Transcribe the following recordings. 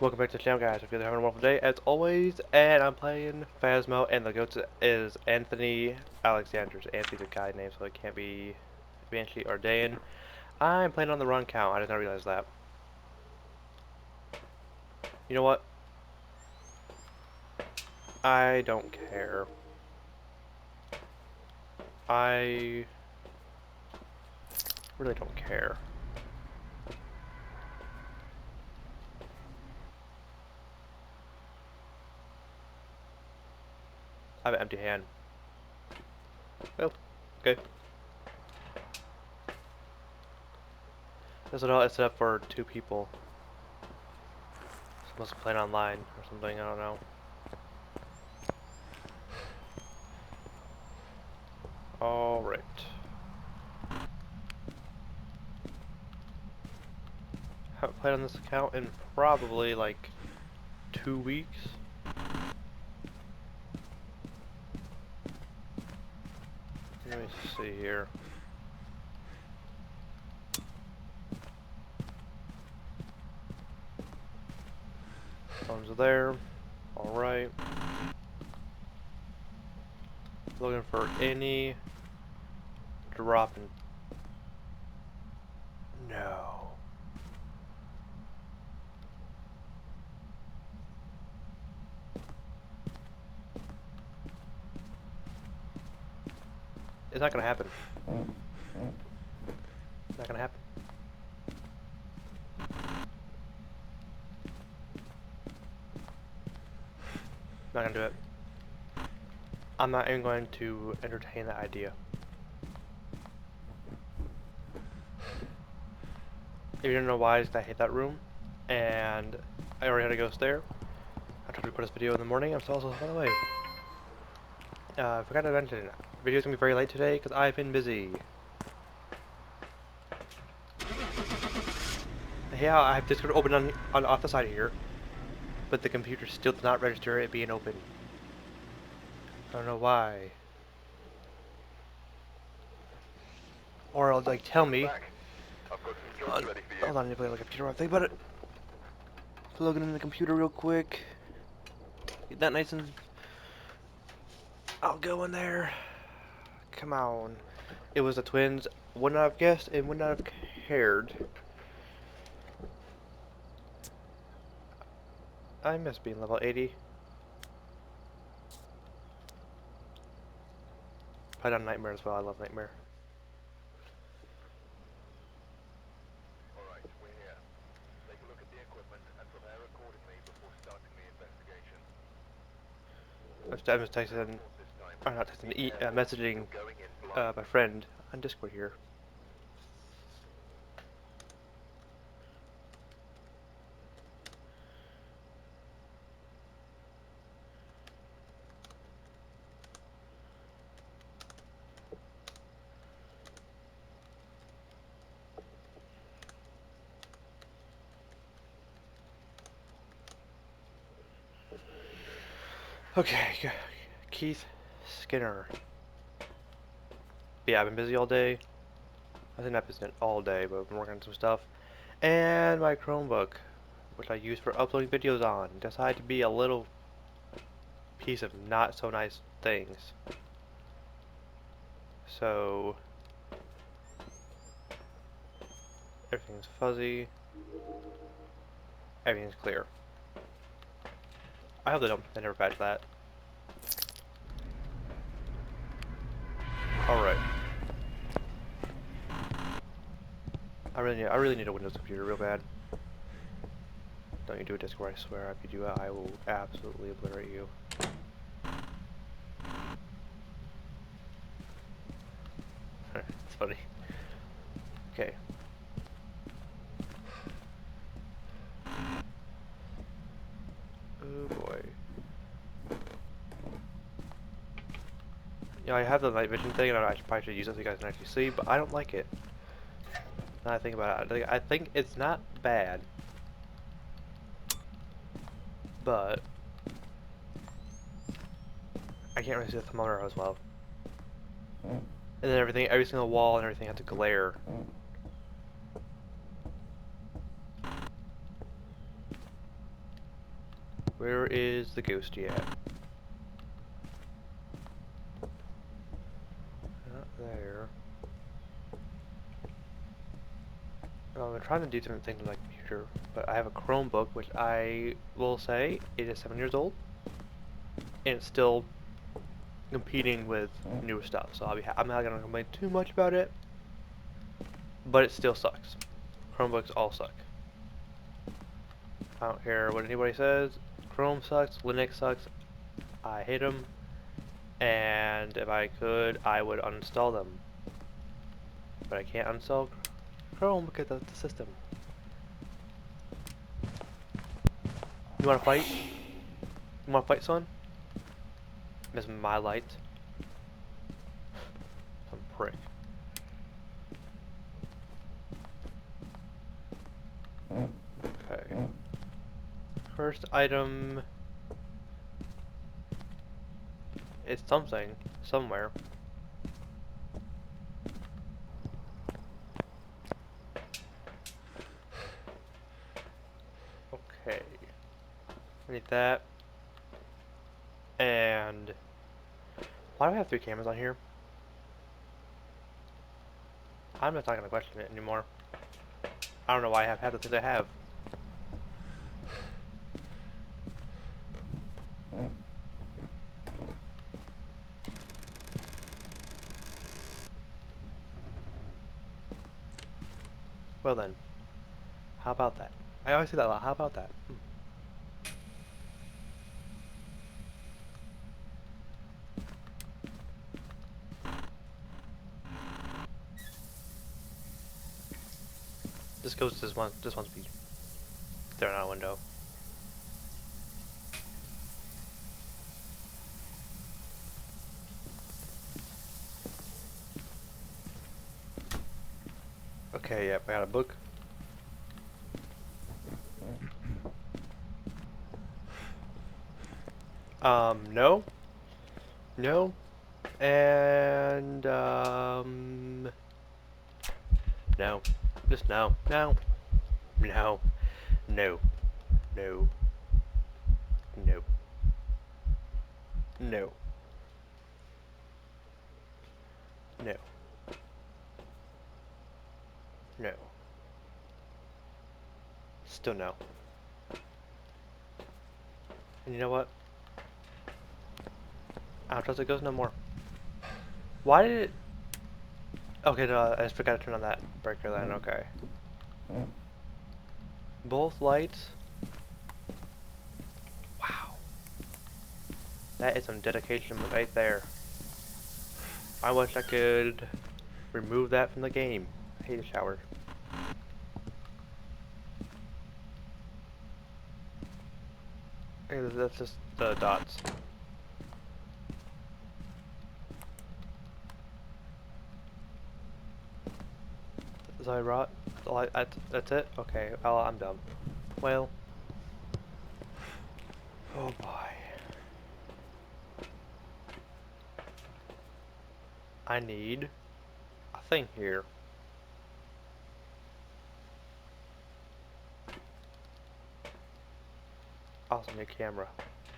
Welcome back to the channel, guys. Hope you're having a wonderful day as always. And I'm playing Phasmo, and the goat is Anthony Alexander's. Anthony's a guy name, so it can't be Banshee or Dan. I'm playing on the wrong count. I did not realize that. You know what? I don't care. I really don't care. I have an empty hand. Oh, okay. This is all set up for 2 people. Supposed to play online or something. I don't know. All right. Haven't played on this account in probably like 2 weeks. Let me see here. Phones there. Alright. Looking for any dropping. No. It's not gonna happen. It's not gonna happen. Not gonna do it. I'm not even going to entertain that idea. If you don't know why, it's 'cause I hate that room, and I already had a ghost there. I tried to record this video in the morning. I'm still also by the way. I forgot to mention, the video's gonna be very late today because I've been busy. Yeah, I have Discord open on off the side here, but the computer still does not register it being open. I don't know why. Or it'll like tell me. Hold on, I need to play like a computer. Think about it. Plug it in the computer real quick. Get that nice and. I'll go in there. Come on. It was the twins. Would not have guessed and would not have cared. I miss being level 80. Played on Nightmare as well. I love Nightmare. Alright, we're here. Take a look at the equipment and prepare accordingly before starting the investigation. I was texting, or not texting, messaging You're going in blind. my friend on Discord here. Okay, Keith Skinner. Yeah, I've been busy all day. I've been busy all day, but I've been working on some stuff. And my Chromebook, which I use for uploading videos on, decided to be a little piece of not so nice things. So everything's fuzzy. Everything's clear. I hope they never patch that. Alright. I really need a Windows computer real bad. Don't you do a Discord, I swear. If you do it, I will absolutely obliterate you. It's funny. Okay. Oh boy. Yeah, I have the night vision thing, and I probably should use it so you guys can actually see, but I don't like it. Now I think about it, I think it's not bad, but I can't really see the thermometer as well. And then every single wall and everything has to glare. Where is the ghosty at? Not there. I'm trying to do different things on my computer, but I have a Chromebook, which I will say it is 7 years old, and it's still competing with newer stuff. So I'm not gonna complain too much about it, but it still sucks. Chromebooks all suck. I don't care what anybody says. Chrome sucks. Linux sucks. I hate them. And if I could, I would uninstall them. But I can't uninstall Chrome because of the system. You wanna fight? You wanna fight, son? This is my light. Some prick. Okay. First item is something, somewhere. Okay. I need that. And why do I have 3 cameras on here? I'm just not gonna question it anymore. I don't know why I have half the things I have. Well then, how about that? I always say that a lot. How about that? This goes to this one. This one's be thrown out a window. Okay, yep, I got a book. No. No. And, no. Just no. No. No. No. No. No. No. No. No. Still no. And you know what? I don't trust it goes no more. Why did it... Okay, no, I just forgot to turn on that breaker then, okay. Both lights? Wow. That is some dedication right there. I wish I could remove that from the game. I hate a shower. Okay, that's just the dots. Is I rot? That's it? Okay, well, I'm done. Well. Oh boy. I need a thing here. Awesome, new camera.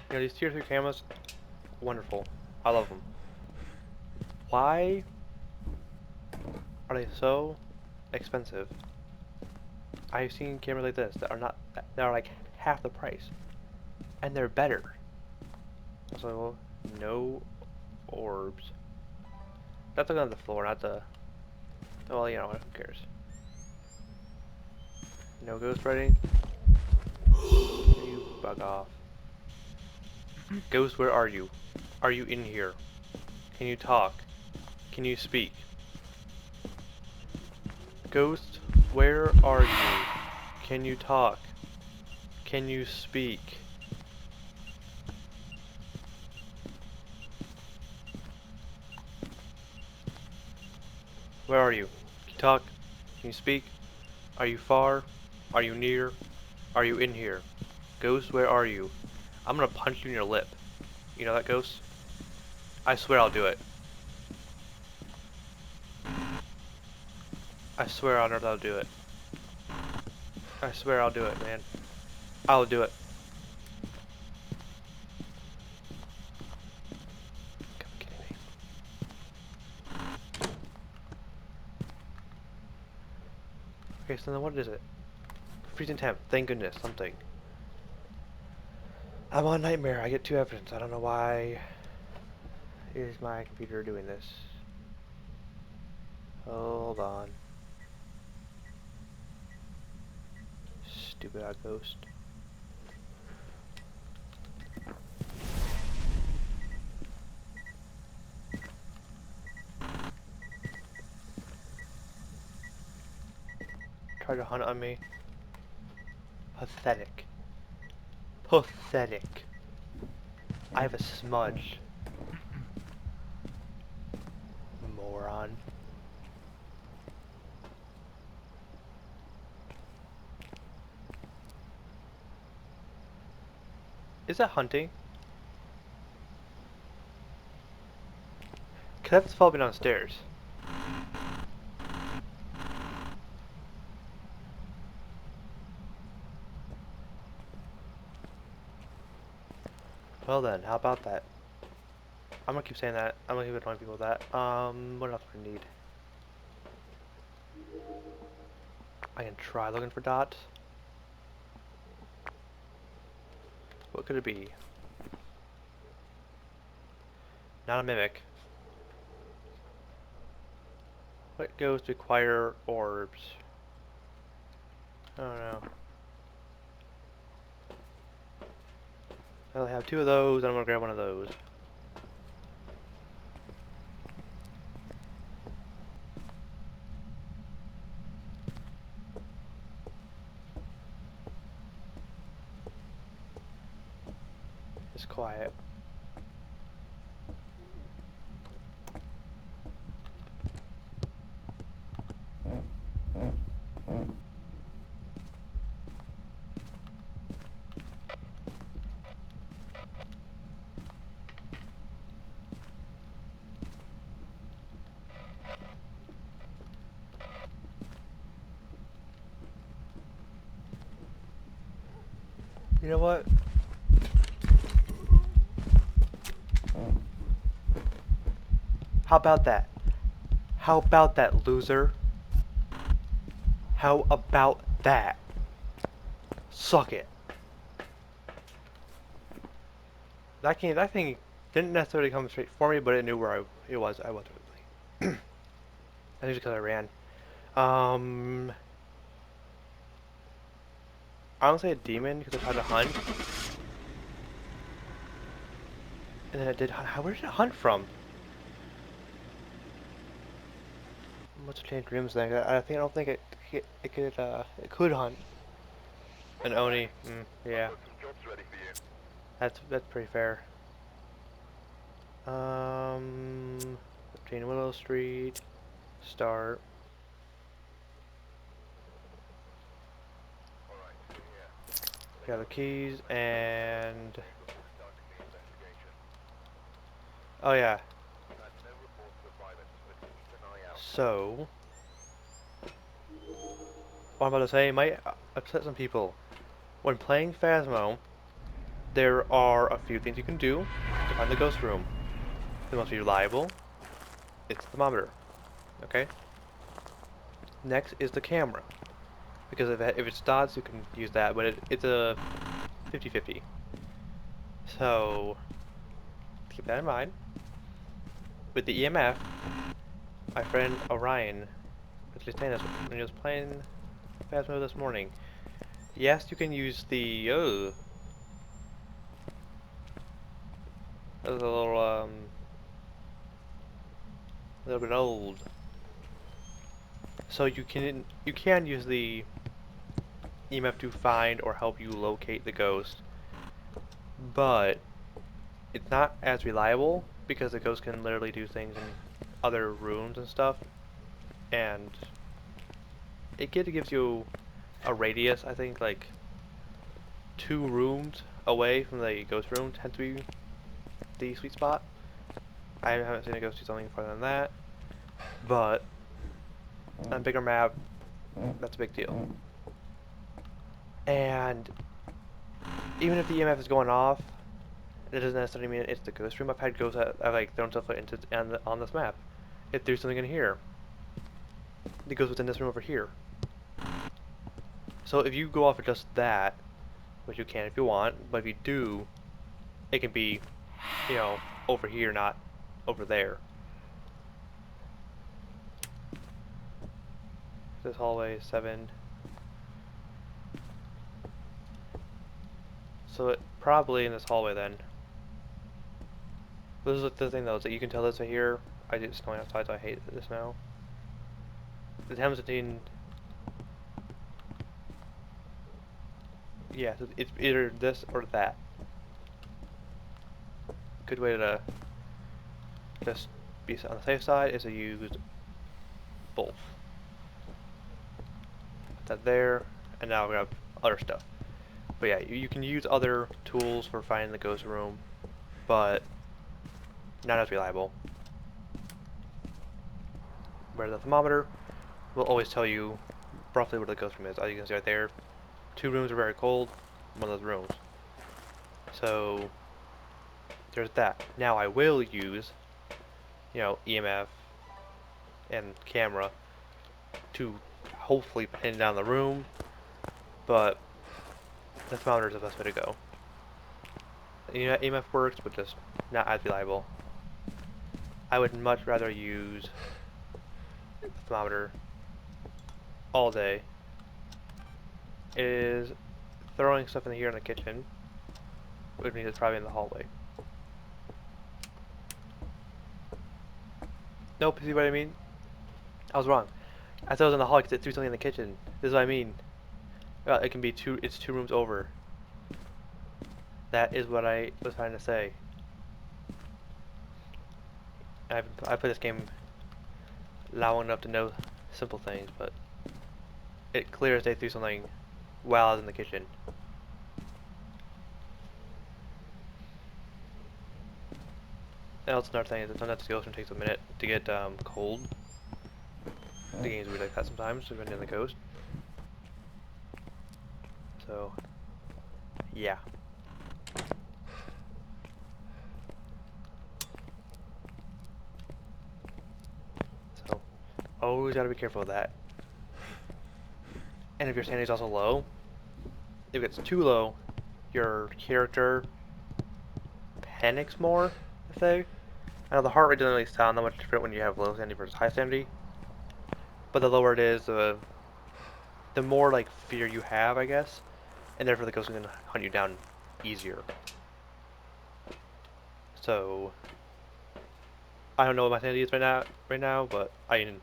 You know, these tier 3 cameras, wonderful. I love them. Why are they so expensive? I've seen cameras like this that are like half the price, and they're better. So no orbs. That's looking at the floor, not the. Well, you know what? Who cares? No ghost writing. You bug off. Ghost, where are you? Are you in here? Can you talk? Can you speak? Ghost, where are you? Can you talk? Can you speak? Where are you? Can you talk? Can you speak? Are you far? Are you near? Are you in here? Ghost, where are you? I'm gonna punch you in your lip. You know that, Ghost? I swear I'll do it. I swear on earth I'll do it. I swear I'll do it, man. I'll do it. Okay, so then what is it? Freezing temp. Thank goodness, something. I'm on Nightmare. I get 2 evidence. I don't know why is my computer doing this. Hold on. Stupid outpost. Try to hunt on me. Pathetic. Pathetic. I have a smudge. Moron. Is that hunting? Cause that's following me downstairs. Well then, how about that? I'm gonna keep saying that. I'm gonna keep annoying people with that. What else do I need? I can try looking for dots. What could it be? Not a mimic. What ghosts require orbs? I don't know. I only have 2 of those, and I'm gonna grab one of those. It's quiet. You know what? How about that? How about that, loser? How about that? Suck it. That thing didn't necessarily come straight for me, but it knew where it was. I was really. I think it's because I ran. I don't say a demon because I tried to hunt, and then it did hunt. Where did it hunt from? Must have changed rooms then. I don't think it could hunt. An Oni. Yeah, Put some jobs ready for you. that's pretty fair. 15 Willow Street. Start. Alright, so yeah. Got the keys and. Before starting the investigation. Oh yeah. Had no reports of violence, but keep an eye out. So. What I'm about to say might upset some people. When playing Phasmo, there are a few things you can do to find the ghost room. The most reliable is the thermometer. Okay? Next is the camera. Because if it's dots, you can use that, but it's a 50-50. So, keep that in mind. With the EMF, my friend Orion was just saying this when he was playing Phasmo this morning. Yes, you can use the, that was a little bit old. So you can use the EMF to find or help you locate the ghost, but it's not as reliable because the ghost can literally do things in other rooms and stuff, and it gives you a radius. I think like 2 rooms away from the ghost room tends to be the sweet spot. I haven't seen a ghost do something farther than that, but on a bigger map, that's a big deal. And even if the EMF is going off, it doesn't necessarily mean it's the ghost room. I've had ghosts that have like thrown stuff into on this map. It threw something in here. It goes within this room over here. So if you go off of just that, which you can if you want, but if you do, it can be, you know, over here, not over there. This hallway 7. So it probably in this hallway then. This is the thing though, is that you can tell this right here. I did snowing outside, so I hate this now. The Thames between, yeah, so it's either this or that. Good way to just be on the safe side is to use both. Put that there, and now we have other stuff. But yeah, you can use other tools for finding the ghost room, but not as reliable. Where the thermometer will always tell you roughly where the ghost room is. As you can see right there, 2 rooms are very cold, one of those rooms. So there's that. Now I will use, you know, EMF and camera to hopefully pin down the room, but the thermometer is the best way to go. You know, EMF works, but just not as reliable. I would much rather use the thermometer all day. It is throwing stuff in here in the kitchen, which means it's probably in the hallway. Nope, see what I mean? I was wrong. I thought it was in the hall because it threw something in the kitchen. This is what I mean. It can be it's 2 rooms over. That is what I was trying to say. I played this game long enough to know simple things, but it clear as day threw something while I was in the kitchen. And also another thing is that sometimes the ghost room takes a minute to get cold. The game's weird like that sometimes, depending on the ghost. So, yeah. So, always gotta be careful of that. And if your sanity's also low, if it's too low, your character panics more, I say. I know the heart rate doesn't really sound that much different when you have low sanity versus high sanity, but the lower it is, the more like fear you have, I guess, and therefore the ghost can hunt you down easier. So I don't know what my sanity is right now, but I can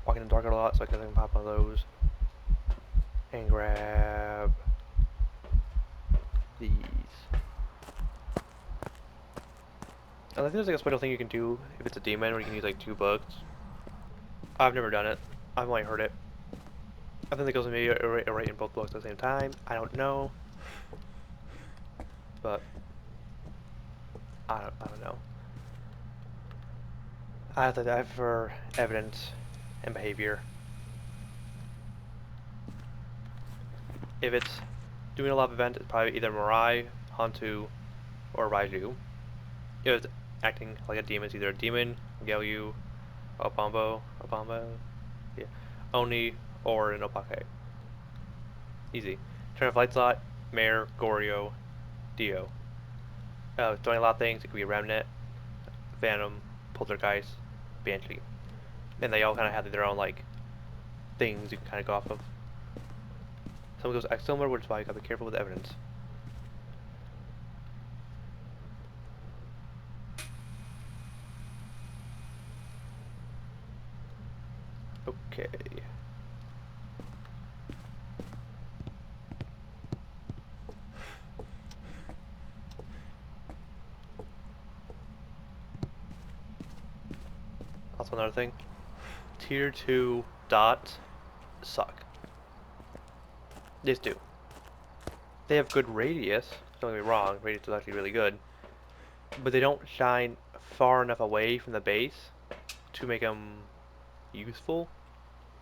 walk in the dark a lot, so I can pop one of those and grab these. And I think there's like a special thing you can do if it's a demon, where you can use like 2 books. I've never done it. I've only heard it. I think the ghost may rate in both books at the same time. I don't know, but I don't know. I have to dive for evidence and behavior. If it's doing a live event, it's probably either Mirai, Hantu, or Raiju. If it's acting like a demon, it's either a demon, Gelyu, Obambo, yeah, Oni, or an Opake. Easy. Turn off light slot, Mare, Goryo, Dio. Doing a lot of things, it could be Remnant, Phantom, Poltergeist, Banshee. And they all kind of have their own, like, things you can kind of go off of. Some goes X similar, which is why you gotta be careful with evidence. Okay. Also another thing, Tier 2 dots suck. These do. They have good radius, don't get me wrong, radius is actually really good, but they don't shine far enough away from the base to make them useful,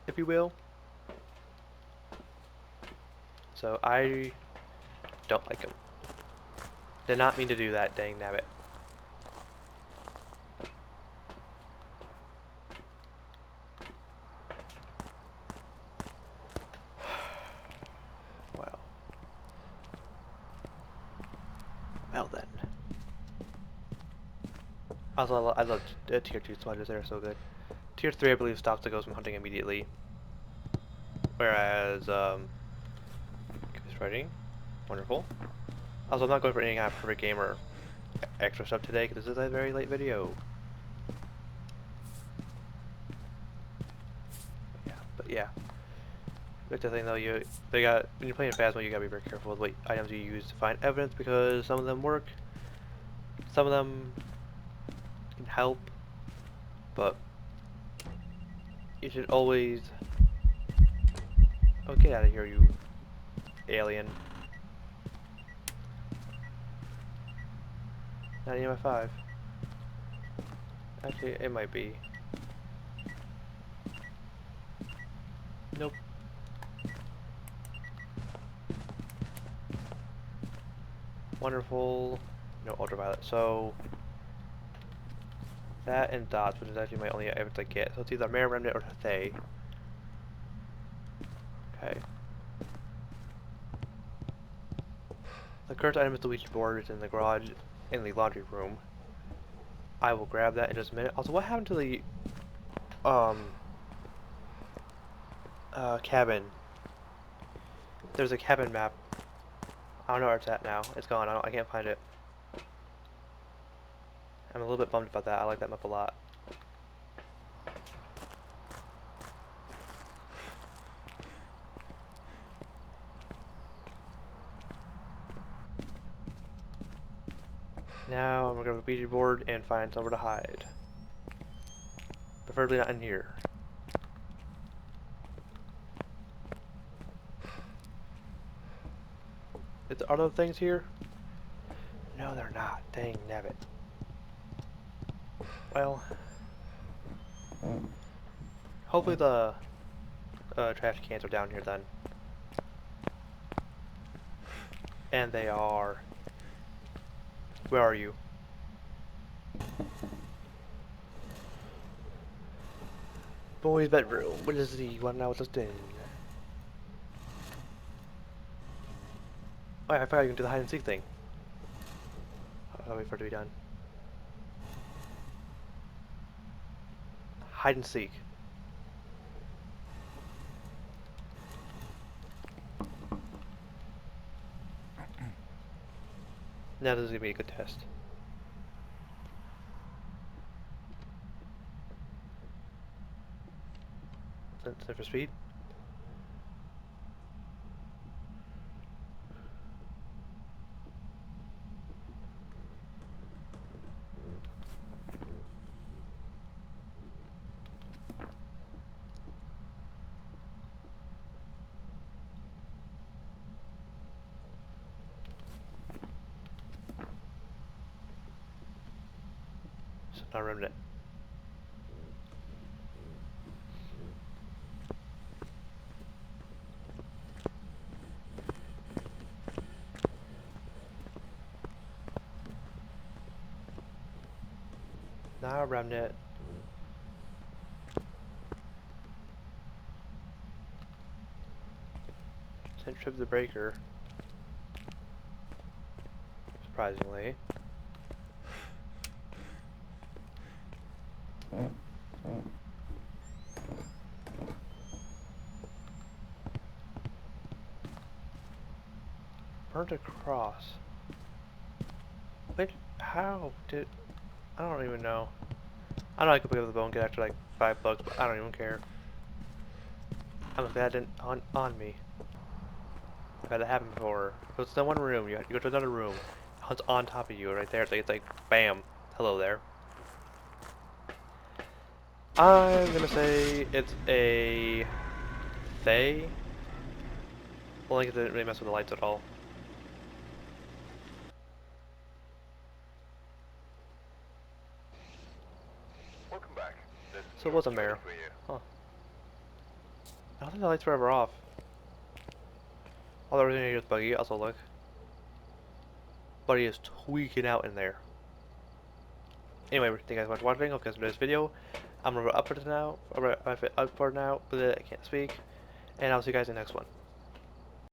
if you will. So I don't like them. Did not mean to do that, dang nabbit. Well then. Also, I love tier 2 smudges, they're so good. Tier 3 I believe stops the ghost from hunting immediately. Whereas, writing, wonderful. Also, I'm not going for any kind of perfect game or extra stuff today because this is a very late video. But yeah. That's the thing though, when you're playing Phasmo, you gotta be very careful with what items you use to find evidence because some of them work, some of them can help, but you should always... Oh, get out of here, you alien. Not even my 5. Actually, it might be. Nope. Wonderful. No ultraviolet. So that and dots, which is actually my only evidence I get. So it's either Mare Remnant or Thay. Okay. The current item is the Ouija board. It's in the garage, in the laundry room. I will grab that in just a minute. Also, what happened to the cabin? There's a cabin map. I don't know where it's at now. It's gone. I can't find it. I'm a little bit bummed about that. I like that map a lot. Now I'm gonna go to the Ouija board and find somewhere to hide. Preferably not in here. Are those things here? No, they're not. Dang nabbit. Well, hopefully the trash cans are down here then. And they are. Where are you? Boy's bedroom. What is the one I was just in? Oh yeah, I forgot you can do the hide and seek thing. I'll wait for it to be done. Hide and seek. Now this is gonna be a good test. Set for speed. So now remnant. Now remnant. Sent trip the breaker. Surprisingly. Burnt across. Wait, how did... I don't even know. I know I could pick up the bone, get after like $5, but I don't even care. I'm glad that didn't on me. I've had that happen before. So it's in one room, you go to another room. It hunts on top of you right there. It's like bam. Hello there. I'm gonna say it's a Thay. Only because it didn't really mess with the lights at all. Welcome back. There's So it was a ready mare. for you. Huh. I don't think the lights were ever off. Although everything here is buggy, also look. Buddy is tweaking out in there. Anyway, thank you guys so much for watching. Hope you guys enjoyed this video. I'm gonna up for now. Up for now, but I can't speak. And I'll see you guys in the next one.